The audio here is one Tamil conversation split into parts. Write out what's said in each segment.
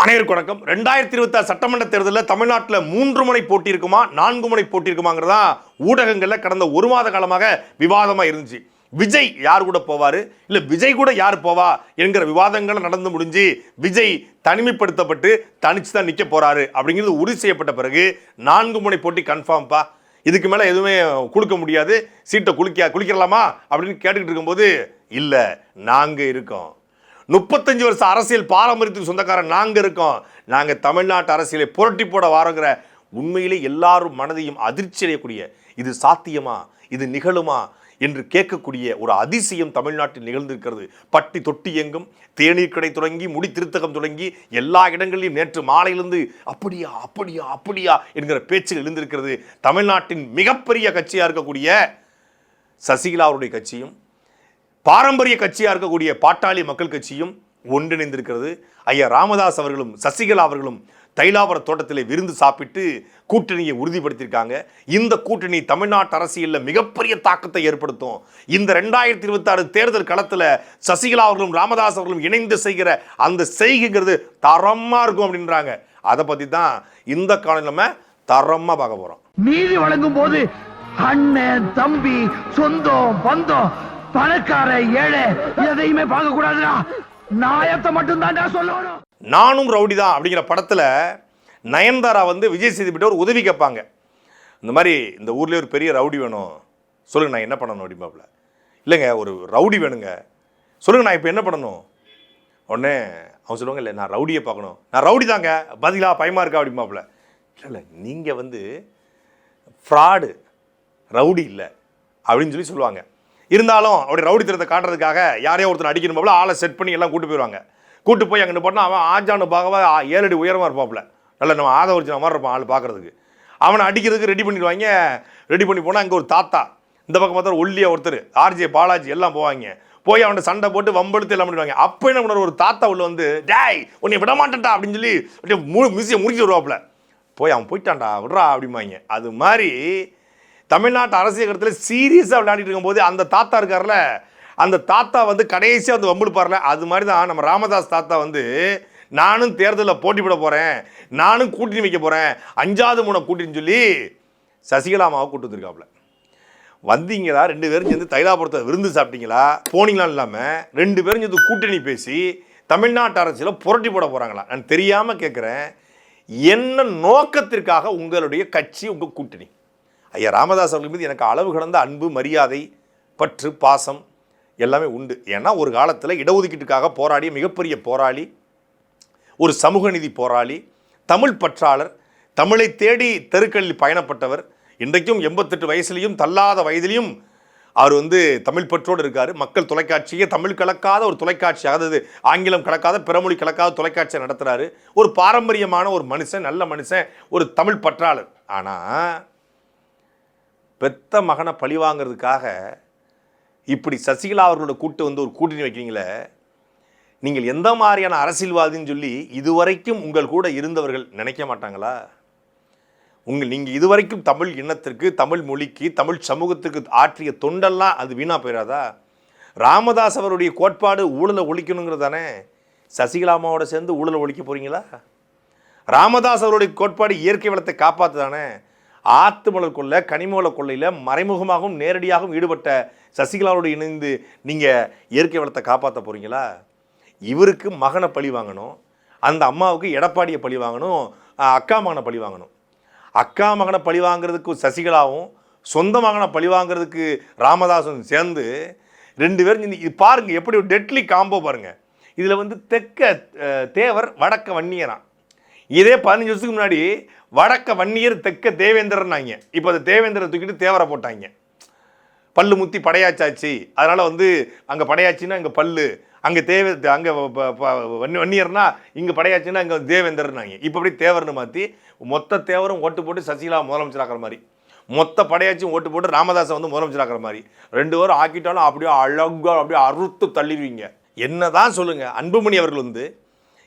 அனைவருக்கும் வணக்கம். 2026 சட்டமன்ற தேர்தலில் தமிழ்நாட்டில் 3 முனை போட்டி இருக்குமா 4 முனை போட்டி இருக்குமாங்கிறதா ஊடகங்களில் கடந்த ஒரு மாத காலமாக விவாதமாக இருந்துச்சு. விஜய் யார் கூட போவார், இல்லை விஜய் கூட யார் போவா என்கிற விவாதங்கள் நடந்து முடிஞ்சு விஜய் தனிமைப்படுத்தப்பட்டு தனிச்சு தான் நிற்க போறாரு அப்படிங்கிறது உறுதி செய்யப்பட்ட பிறகு 4 முனை போட்டி கன்ஃபார்ம்ப்பா, இதுக்கு மேலே எதுவுமே கொடுக்க முடியாது, சீட்டை குளிக்கலாமா அப்படின்னு கேட்டுக்கிட்டு இருக்கும்போது இல்லை நாங்கள் இருக்கோம், 35 வருஷம் அரசியல் பாரம்பரியத்துக்கு சொந்தக்காரன் நாங்கள் இருக்கோம், நாங்கள் தமிழ்நாட்டு அரசியலை புரட்டி போட வாரோங்கிற உண்மையிலே எல்லாரும் மனதையும் அதிர்ச்சி அடையக்கூடிய, இது சாத்தியமா, இது நிகழுமா என்று கேட்கக்கூடிய ஒரு அதிசயம் தமிழ்நாட்டில் நிகழ்ந்திருக்கிறது. பட்டி தொட்டி எங்கும் தேநீர் கடை தொடங்கி முடி திருத்தகம் தொடங்கி எல்லா இடங்களிலும் நேற்று மாலையிலிருந்து அப்படியா அப்படியா அப்படியா என்கிற பேச்சுகள் எழுந்திருக்கிறது. தமிழ்நாட்டின் மிகப்பெரிய கட்சியாக இருக்கக்கூடிய சசிகலா அவருடைய கட்சியும் பாரம்பரிய கட்சியாக இருக்கக்கூடிய பாட்டாளி மக்கள் கட்சியும் ஒன்றிணைந்திருக்கிறது. ஐயா ராமதாஸ் அவர்களும் சசிகலா அவர்களும் தைலாபுர தோட்டத்தில் விருந்து சாப்பிட்டு கூட்டணியை உறுதிப்படுத்தியிருக்காங்க. இந்த கூட்டணி தமிழ்நாட்டு அரசியலில் மிகப்பெரிய தாக்கத்தை ஏற்படுத்தும். இந்த 2026 தேர்தல் களத்தில் சசிகலா அவர்களும் ராமதாஸ் அவர்களும் இணைந்து செய்கிற அந்த செய்கைங்கிறது தரமாக இருக்கும் அப்படின்றாங்க. அதை பற்றி தான் இந்த காலையில் நம்ம தரமாக பார்க்க போகிறோம். நீதி வழங்கும் போது அண்ணன் தம்பி சொந்தம் பந்தம் பணக்கார ஏழை எதையுமே பார்க்க கூடாதுடா, நாயத்தை மட்டும் தான் சொல்லணும். நானும் ரவுடி தான் அப்படிங்கிற படத்தில் நயன்தாரா விஜய் சேதுபதி ஒரு உதவி கேட்பாங்க. இந்த மாதிரி இந்த ஊர்லேயே ஒரு பெரிய ரவுடி வேணும், சொல்லுங்க நான் என்ன பண்ணணும் அப்படிம்பாப்புல. இல்லைங்க ஒரு ரவுடி வேணுங்க, சொல்லுங்க நான் இப்போ என்ன பண்ணணும். உடனே அவங்க சொல்லுவாங்க, இல்லை நான் ரவுடியை பார்க்கணும், நான் ரவுடி தாங்க, பதிலாக பயமாக இருக்கா அப்படிம்பாப்புல. இல்லை நீங்கள் ஃப்ராடு, ரவுடி இல்லை அப்படின்னு சொல்லுவாங்க. இருந்தாலும் அப்படி ரவுடி தரத்தை காட்டுறதுக்காக யாரையோ ஒருத்தர் அடிக்கணும் போல ஆளை செட் பண்ணி எல்லாம் கூட்டு போயிடுவாங்க. கூட்டு போய் அங்கே போட்டால் அவன் ஆஜானு பார்க்கவா 7 அடி உயரமாக இருப்பாப்புல, நல்ல நம்ம ஆதவரிச்சு மாதிரி இருப்பான் ஆள் பார்க்குறதுக்கு. அவனை அடிக்கிறதுக்கு ரெடி பண்ணிடுவாங்க. ரெடி பண்ணி போனால் அங்கே ஒரு தாத்தா, இந்த பக்கம் பார்த்தா ஒல்லியாக ஒருத்தர் ஆர்ஜே பாலாஜி எல்லாம் போவாங்க. போய் அவன்கிட்ட சண்டை போட்டு வம்பெடுத்து எல்லாம் பண்ணிடுவாங்க. அப்போ என்ன பண்ணுற ஒரு தாத்தா உள்ள டேய் உன்னை விட மாட்டேன்டா அப்படின்னு சொல்லி மியூசியை முறிச்சு வருவாப்புல. போய் அவன் போயிட்டான்டா விட்றா அப்படிம்பாங்க. அது மாதிரி தமிழ்நாட்டு அரசியல் கட்டத்தில் சீரியஸாக விளையாடிட்டு இருக்கும்போது அந்த தாத்தா இருக்கார்ல, அந்த தாத்தா கடைசியாக வம்புடுப்பார்ல, அது மாதிரி தான் நம்ம ராமதாஸ் தாத்தா நானும் தேர்தலில் போட்டி போட போகிறேன், நானும் கூட்டணி வைக்க போகிறேன், 5வது முனை கூட்டின்னு சொல்லி சசிகலாமாவை கூட்டு வந்துருக்காப்புல. வந்தீங்களா 2 பேரும் சேர்ந்து தைலாபுரத்தை விருந்து சாப்பிட்டீங்களா போனீங்களாம் இல்லாமல் 2 பேரும் சேர்ந்து கூட்டணி பேசி தமிழ்நாட்டு அரசியலை புரட்டி போட போகிறாங்களா? நான் தெரியாமல் கேட்குறேன், என்ன நோக்கத்திற்காக உங்களுடைய கட்சி உங்கள் கூட்டணி? ஐயா ராமதாஸ் அவர்கள் மீது எனக்கு அளவு கடந்த அன்பு மரியாதை பற்று பாசம் எல்லாமே உண்டு. ஏன்னா ஒரு காலத்தில் இடஒதுக்கீட்டுக்காக போராடிய மிகப்பெரிய போராளி, ஒரு சமூக நீதி போராளி, தமிழ் பற்றாளர், தமிழை தேடி தெருக்களில் பயணப்பட்டவர். இன்றைக்கும் 88 வயசுலையும் தள்ளாத வயதிலையும் அவர் தமிழ் பற்றோடு இருக்கார். மக்கள் தொலைக்காட்சியை தமிழ் கலக்காத ஒரு தொலைக்காட்சி, அதாவது ஆங்கிலம் கலக்காத பிறமொழி கலக்காத தொலைக்காட்சியை நடத்துகிறாரு. ஒரு பாரம்பரியமான ஒரு மனுஷன், நல்ல மனுஷன், ஒரு தமிழ் பற்றாளர். ஆனால் பெத்த மகனை பழி வாங்கிறதுக்காக இப்படி சசிகலா அவர்களோட கூட்டு ஒரு கூட்டணி வைக்கிறீங்களே, நீங்கள் எந்த மாதிரியான அரசியல்வாதின்னு சொல்லி இதுவரைக்கும் உங்கள் கூட இருந்தவர்கள் நினைக்க மாட்டாங்களா? நீங்கள் இதுவரைக்கும் தமிழ் இனத்திற்கு, தமிழ் மொழிக்கு, தமிழ் சமூகத்துக்கு ஆற்றிய தொண்டெல்லாம் அது வீணாக போயிடாதா? ராமதாஸ் அவருடைய கோட்பாடு ஊழலை ஒழிக்கணுங்கிறது தானே. சசிகலாமாவோட சேர்ந்து ஊழலை ஒழிக்க போகிறீங்களா? ராமதாஸ் அவருடைய கோட்பாடு இயற்கை வளத்தை காப்பாற்று தானே. ஆத்து மலர் கொள்ளை, கனிமவள கொள்ளையில் மறைமுகமாகவும் நேரடியாகவும் ஈடுபட்ட சசிகலாவோடு இணைந்து நீங்கள் இயற்கை வளத்தை காப்பாற்ற போகிறீங்களா? இவருக்கு மகனை பழி வாங்கணும், அந்த அம்மாவுக்கு எடப்பாடியை பழி வாங்கணும், அக்கா மகனை பழி வாங்கணும். அக்கா மகனை பழி வாங்கிறதுக்கு சசிகலாவும், சொந்த மகனை பழி வாங்கிறதுக்கு ராமதாசும் சேர்ந்து 2 பேரும் இது பாருங்கள் எப்படி ஒரு டெட்லி காம்போ பாருங்கள். இதில் தெற்க தேவர் வடக்க வன்னியரான். இதே 15 வருஷத்துக்கு முன்னாடி வடக்க வன்னியர் தெற்க தேவேந்திரன்னாங்க. இப்போ அந்த தேவேந்திரரை தூக்கிட்டு தேவரை போட்டாங்க. பல்லு முத்தி படையாச்சாச்சு, அதனால் அங்கே படையாச்சுன்னா இங்கே பல்லு, அங்கே அங்கே வன்னியர்னா இங்கே படையாச்சுன்னா இங்கே தேவேந்திரன்னாங்க. இப்போ அப்படியே தேவர்னு மாற்றி மொத்த தேவரும் ஓட்டு போட்டு சசிகலா முதலமைச்சராக்கிற மாதிரி, மொத்த படையாச்சும் ஓட்டு போட்டு ராமதாஸை முதலமைச்சராக்கிற மாதிரி 2 பேரும் ஆக்கிட்டாலும் அப்படியே அழகாக அப்படியே அறுத்து தள்ளிடுவீங்க. என்ன தான் சொல்லுங்கள், அன்புமணி அவர்கள்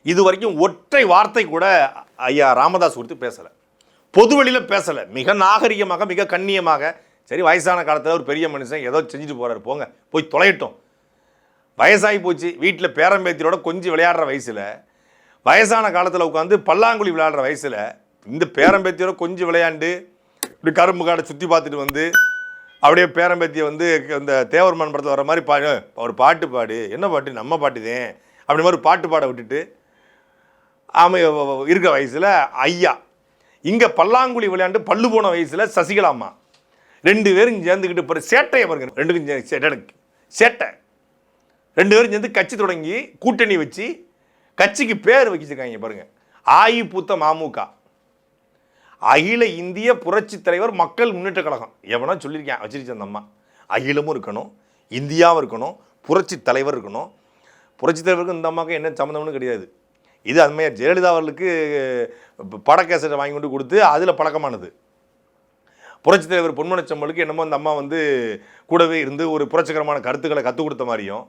இது வரைக்கும் ஒற்றை வார்த்தை கூட ஐயா ராமதாஸ் குறித்து பேசலை, பொதுவெளியில் பேசலை. மிக நாகரிகமாக, மிக கண்ணியமாக, சரி வயசான காலத்தில் ஒரு பெரிய மனுஷன் ஏதோ செஞ்சுட்டு போகிறாரு, போங்க போய் தொலையட்டும், வயசாகி போச்சு, வீட்டில் பேரம்பேத்தியோட கொஞ்சம் விளையாடுற வயசில் வயசான காலத்தில் உட்காந்து பல்லாங்குழி விளையாடுற வயசில் இந்த பேரம்பேத்தியோட கொஞ்சம் விளையாண்டு இப்படி கரும்பு காடை சுற்றி பார்த்துட்டு வந்து அப்படியே பேரம்பேத்தியை வந்து இந்த தேவர்மன் படத்தில் வர மாதிரி ஒரு பாட்டு பாடு, என்ன பாட்டு, நம்ம பாட்டுதேன் அப்படி மாதிரி பாட்டு பாட விட்டுட்டு இருக்கிற வயசில் ஐயா, இங்கே பல்லாங்குழி விளையாண்டு பல்லு போன வயசில் சசிகலா அம்மா 2 பேரும் சேர்ந்துக்கிட்டு இப்போ சேட்டையை பாருங்க, 2 சேட்டை 2 பேரும் சேர்ந்து கட்சி தொடங்கி கூட்டணி வச்சு கட்சிக்கு பேர் வச்சிருக்காங்க பாருங்க. ஆயி பூத்த மாமுக, அகில இந்திய புரட்சி தலைவர் மக்கள் முன்னேற்ற கழகம். எவனா சொல்லியிருக்கேன் வச்சிருச்சேன் அந்த அம்மா. அகிலமும் இருக்கணும், இந்தியாவும் இருக்கணும், புரட்சி தலைவர் இருக்கணும். புரட்சி தலைவருக்கு இந்த அம்மாவுக்கு என்ன சம்மந்தம்னு கிடையாது. இது அம்மையார் ஜெயலலிதா அவர்களுக்கு படக்கேசட்டை வாங்கி கொண்டு கொடுத்து அதில் பழக்கமானது. புரட்சி தலைவர் பொன்மனச்செம்மலுக்கு என்னமோ அந்த அம்மா வந்து கூடவே இருந்து ஒரு புரட்சிகரமான கருத்துக்களை கற்றுக் கொடுத்த மாதிரியும்,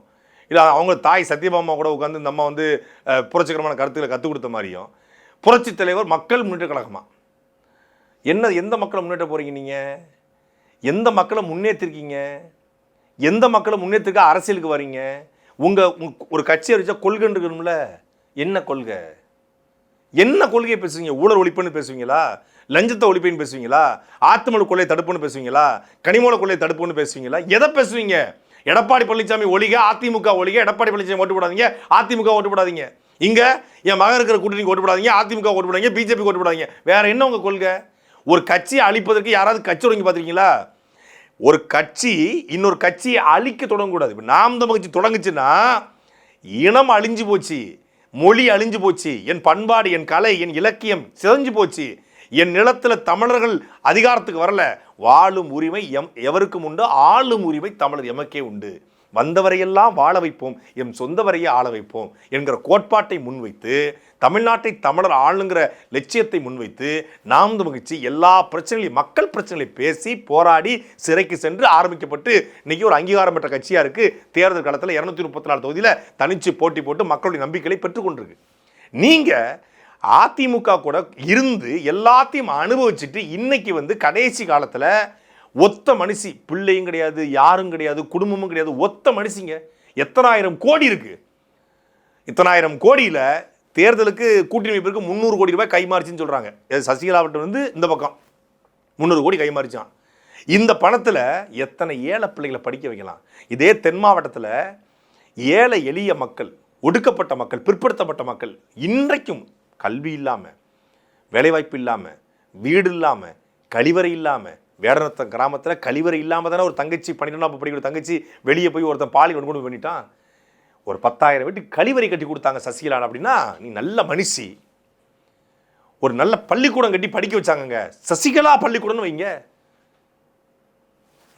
இல்லை அவங்க தாய் சத்யபாமா கூட உட்காந்து இந்த அம்மா வந்து புரட்சிகரமான கருத்துக்களை கற்றுக் கொடுத்த மாதிரியும். புரட்சி தலைவர் மக்கள் முன்னேற்ற கழகமா? எந்த மக்களை முன்னேற்ற போகிறீங்க நீங்கள்? எந்த மக்களை முன்னேற்றிருக்கீங்க? எந்த மக்களை முன்னேற்றிருக்க அரசியலுக்கு வரீங்க? உங்கள் ஒரு கட்சி அறிவிச்சா கொள்கைன்னு இருக்கணும்ல. என்ன கொள்கை? என்ன கொள்கையை பேசுவீங்க? ஊழல் ஒழிப்புன்னு பேசுவீங்களா? லஞ்சத்தை ஒழிப்புன்னு பேசுவீங்களா? ஆத்துமலை கொள்ளை தடுப்புன்னு பேசுவீங்களா? கனிமூல கொள்ளை தடுப்புன்னு பேசுவீங்களா? எதை பேசுவீங்க? எடப்பாடி பழனிசாமி ஒழிக, அதிமுக ஒழிக. எடப்பாடி பழனிசாமி ஓட்டு போடாதீங்க, அதிமுக ஓட்டு போடாதீங்க. இங்கே என் மகன் இருக்கிற கூட்டணிக்கு ஓட்டு போடாதீங்க, அதிமுக ஓட்டு போடாதீங்க, பிஜேபி ஓட்டு போடாதீங்க. வேற என்ன உங்கள் கொள்கை? ஒரு கட்சியை அழிப்பதற்கு யாராவது கட்சி தொடங்கி பார்த்துருக்கீங்களா? ஒரு கட்சி இன்னொரு கட்சியை அழிக்க தொடங்கக்கூடாது. இப்போ நாம் தமிழ் கட்சி தொடங்குச்சுன்னா இனம் அழிஞ்சு போச்சு, மொழி அழிஞ்சு போச்சு, என் பண்பாடு, என் கலை, என் இலக்கியம் சிதைஞ்சு போச்சு, என் நிலத்தில் தமிழர்கள் அதிகாரத்துக்கு வரல, வாழும் உரிமை எவருக்கும் உண்டு, ஆளும் உரிமை தமிழர் எமக்கே உண்டு, வந்தவரையெல்லாம் வாழ வைப்போம், எம் சொந்த வரையே ஆள வைப்போம் என்கிற கோட்பாட்டை முன்வைத்து தமிழ்நாட்டை தமிழர் ஆளுங்கிற லட்சியத்தை முன்வைத்து நாம் தமிழ்ச்சி எல்லா பிரச்சனைகளையும் மக்கள் பிரச்சனைகளை பேசி போராடி சிறைக்கு சென்று ஆரம்பிக்கப்பட்டு இன்னைக்கு ஒரு அங்கீகாரம் பெற்ற கட்சியாக இருக்குது. தேர்தல் காலத்தில் 234 தொகுதியில் தனிச்சு போட்டி போட்டு மக்களுடைய நம்பிக்கைகளை பெற்றுக்கொண்டிருக்கு. நீங்கள் அதிமுக கூட இருந்து எல்லாத்தையும் அனுபவிச்சுட்டு இன்னைக்கு வந்து கடைசி காலத்தில் ஒத்த மனுஷி, பிள்ளையும் கிடையாது, யாரும் கிடையாது, குடும்பமும் கிடையாது, ஒத்த மனுஷிங்க. எத்தனாயிரம் கோடி இருக்கு. இத்தனாயிரம் கோடியில் தேர்தலுக்கு கூட்டணி வைப்பிற்கு 300 கோடி ரூபாய் கைமாறிச்சுன்னு சொல்றாங்க. சசிகலாவிட்ட வந்து இந்த பக்கம் 300 கோடி கைமாறிச்சான். இந்த பணத்தில் எத்தனை ஏழை பிள்ளைகளை படிக்க வைக்கலாம்? இதே தென் மாவட்டத்தில் ஏழை எளிய மக்கள், ஒடுக்கப்பட்ட மக்கள், பிற்படுத்தப்பட்ட மக்கள் இன்றைக்கும் கல்வி இல்லாமல், வேலைவாய்ப்பு இல்லாமல், வீடு இல்லாமல், கழிவறை இல்லாமல், வேடநத்தம் கிராமத்தில் கழிவறை இல்லாமல் தானே ஒரு தங்கச்சி 12ஆம் படிக்கிற தங்கச்சி வெளியே போய் ஒருத்தன் பாலி கொண்டு பண்ணிட்டான். ஒரு 10,000 வீட்டுக்கு கழிவறை கட்டி கொடுத்தாங்க சசிகலா. அப்படின்னா நீ நல்ல மனுஷி. ஒரு நல்ல பள்ளிக்கூடம் கட்டி படிக்க வச்சாங்க, சசிகலா பள்ளிக்கூடம்னு வைங்க,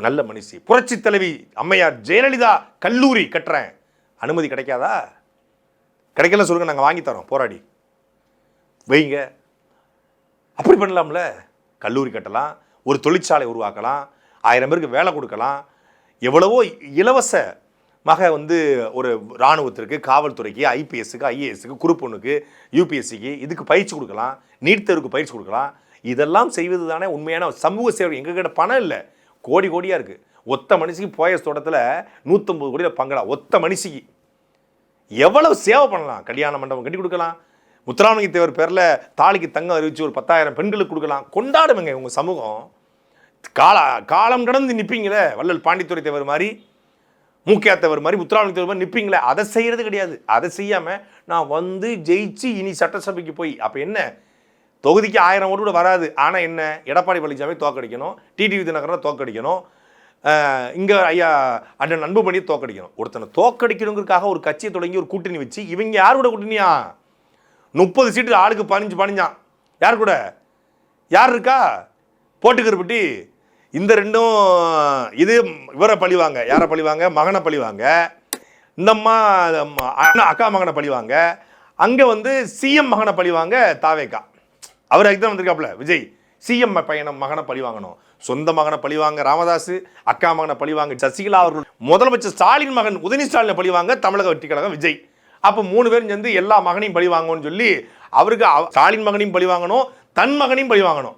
நல்ல மனுஷி. புரட்சி தலைவி அம்மையார் ஜெயலலிதா கல்லூரி கட்டுறேன், அனுமதி கிடைக்காதா? கிடைக்கல சொல்லுங்க, நாங்கள் வாங்கி தரோம், போராடி வைங்க. அப்படி பண்ணலாம்ல. கல்லூரி கட்டலாம், ஒரு தொழிற்சாலை உருவாக்கலாம், 1000 பேருக்கு வேலை கொடுக்கலாம், எவ்வளவோ இலவசமாக வந்து ஒரு இராணுவத்திற்கு, காவல்துறைக்கு, ஐபிஎஸ்க்கு, ஐஏஎஸ்க்கு, குரூப் 1க்கு, யூபிஎஸ்சிக்கு இதுக்கு பயிற்சி கொடுக்கலாம், நீட் தேர்வுக்கு பயிற்சி கொடுக்கலாம். இதெல்லாம் செய்வது தானே உண்மையான சமூக சேவை. எங்ககிட்ட பணம் இல்லை, கோடி கோடியாக இருக்குது. ஒத்த மனுஷிக்கு போயஸ் தோட்டத்தில் 150 கோடியில் பங்கலாம். ஒத்த மனுஷிக்கு எவ்வளவு சேவை பண்ணலாம்? கல்யாண மண்டபம் கட்டி கொடுக்கலாம், முத்துராமலிங்க தேவர் பேரில் தாலிக்கு தங்கம் அறிவிச்சு ஒரு 10,000 பெண்களுக்கு கொடுக்கலாம். கொண்டாடுவங்க உங்கள் சமூகம். காலம் கடந்து நிற்பீங்களே, வள்ளல் பாண்டித்துறை தேவர் மாதிரி, மூக்கியா தேவர் மாதிரி, முத்துராமலிங்க தேவர் மாதிரி நிற்பீங்களே, அதை செய்கிறது கிடையாது. அதை செய்யாமல் நான் வந்து ஜெயிச்சு இனி சட்டசபைக்கு போய், அப்போ என்ன, தொகுதிக்கு 1000 ஓட்டு கூட வராது. ஆனால் என்ன, எடப்பாடி பழனிசாமி தோக்கடிக்கணும், டிடிவி தினகரனை தோக்கடிக்கணும், இங்கே ஐயா அண்ணன் அன்புமணியை தோக்கடிக்கணும். ஒருத்தனை தோக்கடிக்கணுங்கிறதுக்காக ஒரு கட்சியை தொடங்கி ஒரு கூட்டணி வச்சு, இவங்க யாரோட கூட்டணியா? 30 சீட்டு ஆளுக்கு 15 யார் கூட? யார் இருக்கா? போட்டுக்கிறப்பட்டி இந்த ரெண்டும் இது இவரை பழிவாங்க. யாரை பழிவாங்க? மகனை பழிவாங்க. இந்த அம்மா அக்கா மகனை பழிவாங்க. அங்கே வந்து சிஎம் மகனை பழிவாங்க தாவேக்கா. அவர் அதுக்கு தான் வந்திருக்காப்புல விஜய். சிஎம் பையனை மகனை பழிவாங்கணும், சொந்த மகனை பழிவாங்க ராமதாஸ், அக்கா மகனை பழிவாங்க சசிகலா அவர்கள், முதலமைச்சர் ஸ்டாலின் மகன் உதயநிதி ஸ்டாலினை பழிவாங்க தமிழக வெற்றி கழகம் விஜய். அப்போ 3 பேரும் சேர்ந்து எல்லா மகனையும் பழி வாங்கணும்னு சொல்லி அவருக்கு ஸ்டாலின் மகனையும் பழி வாங்கணும், தன் மகனையும் பழி வாங்கணும்.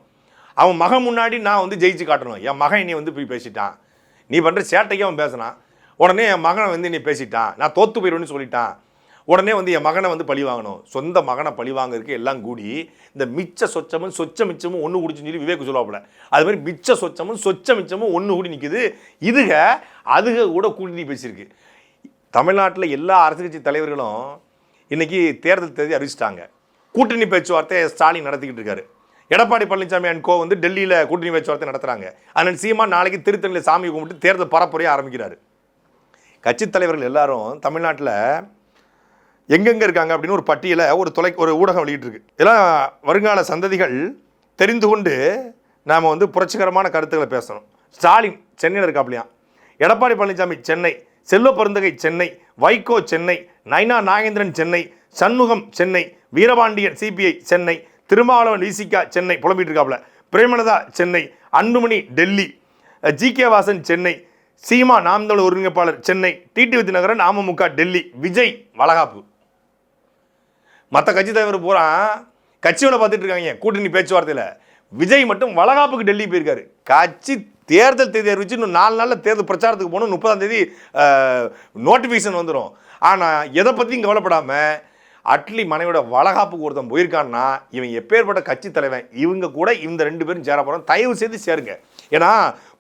அவன் மகன் முன்னாடி நான் வந்து ஜெயிச்சு காட்டணும். என் மகன் நீ வந்து போய் பேசிட்டான், நீ பண்ணுற சேட்டைக்கு அவன் பேசினான், உடனே என் மகனை வந்து நீ பேசிட்டான், நான் தோத்து போயிடுவேன்னு சொல்லிட்டான், உடனே வந்து என் மகனை வந்து பழி வாங்கணும், சொந்த மகனை பழி வாங்குறதுக்கு எல்லாம் கூடி இந்த மிச்ச சொச்சமும் சொச்ச மிச்சமும் ஒன்று கூடிச்சுன்னு சொல்லி விவேக் சொல்லுவாப்புல. அது மாதிரி மிச்ச சொச்சமும் சொச்ச மிச்சமும் ஒன்று கூடி நிற்குது. அதுக கூட கூட்டணி பேசியிருக்கு. தமிழ்நாட்டில் எல்லா அரசியல் கட்சி தலைவர்களும் இன்னைக்கு தேர்தல் தேதி அறிவிச்சிட்டாங்க. கூட்டணி பேச்சுவார்த்தை ஸ்டாலின் நடத்திக்கிட்டு இருக்காரு. எடப்பாடி பழனிசாமி அண்ட் கோ வந்து டெல்லியில் கூட்டணி பேச்சுவார்த்தை நடத்துகிறாங்க. அதனால் சீமான் நாளைக்கு திருத்தணியில் சாமி கும்பிட்டு தேர்தல் பரப்புரையை ஆரம்பிக்கிறாரு. கட்சித் தலைவர்கள் எல்லாரும் தமிழ்நாட்டில் எங்கெங்கே இருக்காங்க அப்படின்னு ஒரு பட்டியலை ஒரு ஊடகம் வெளியிட்டிருக்கு. இதெல்லாம் வருங்கால சந்ததிகள் தெரிந்து கொண்டு நாம் வந்து புரட்சிகரமான கருத்துக்களை பேசணும். ஸ்டாலின் சென்னையில் இருக்காப்லையா, எடப்பாடி பழனிசாமி சென்னை, செல்வ பெருந்தகை சென்னை, வைகோ சென்னை, நைனா நாகேந்திரன் சென்னை, சண்முகம் சென்னை, வீரபாண்டியன் சிபிஐ சென்னை, திருமாவளவன் விசிகா சென்னை புலம்பிட்டு இருக்காப்புல, பிரேமலதா சென்னை, அன்புமணி டெல்லி, ஜி.கே. வாசன் சென்னை, சீமா நாம் தமிழர் ஒருங்கிணைப்பாளர் சென்னை, டிடிவி தினகரன் அமமுக டெல்லி, விஜய் வளகாப்பு. மற்ற கட்சி தலைவர் பூரா கட்சியோட பார்த்துட்டு இருக்காங்க கூட்டணி பேச்சுவார்த்தையில். விஜய் மட்டும் வளகாப்புக்கு டெல்லி போயிருக்காரு. கட்சி தேர்தல் தேதி அறிவிச்சு இன்னும் 4 நாளில் தேர்தல் பிரச்சாரத்துக்கு போகணும். 30ஆம் தேதி நோட்டிஃபிகேஷன் வந்துடும். ஆனால் எதை பற்றியும் கவலைப்படாமல் அட்லி மனைவியோட வளகாப்புக்கு ஒருத்தன் போயிருக்கான்னா இவன் எப்பேற்பட்ட கட்சி தலைவன். இவங்க கூட இந்த 2 பேரும் சேர போகிறோம். தயவு செய்து சேருங்க. ஏன்னா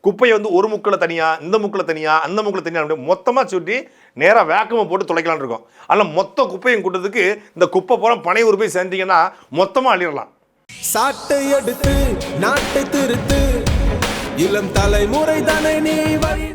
குப்பையை வந்து ஒரு முக்கில் தனியாக, இந்த முக்கில் தனியாக, அந்த முக்கில் தனியாக மொத்தமாக சுட்டி நேராக வேக்கமாக போட்டு துளைக்கலான்னு இருக்கோம். அதனால் மொத்த குப்பையும் கூட்டத்துக்கு இந்த குப்பை போகிற பனை ஒரு போய் சேர்ந்தீங்கன்னா மொத்தமாக அழிடலாம். சாட்டை எடுத்து நாட்டை திருத்து, இளம் தலைமுறை தானே நீ வழி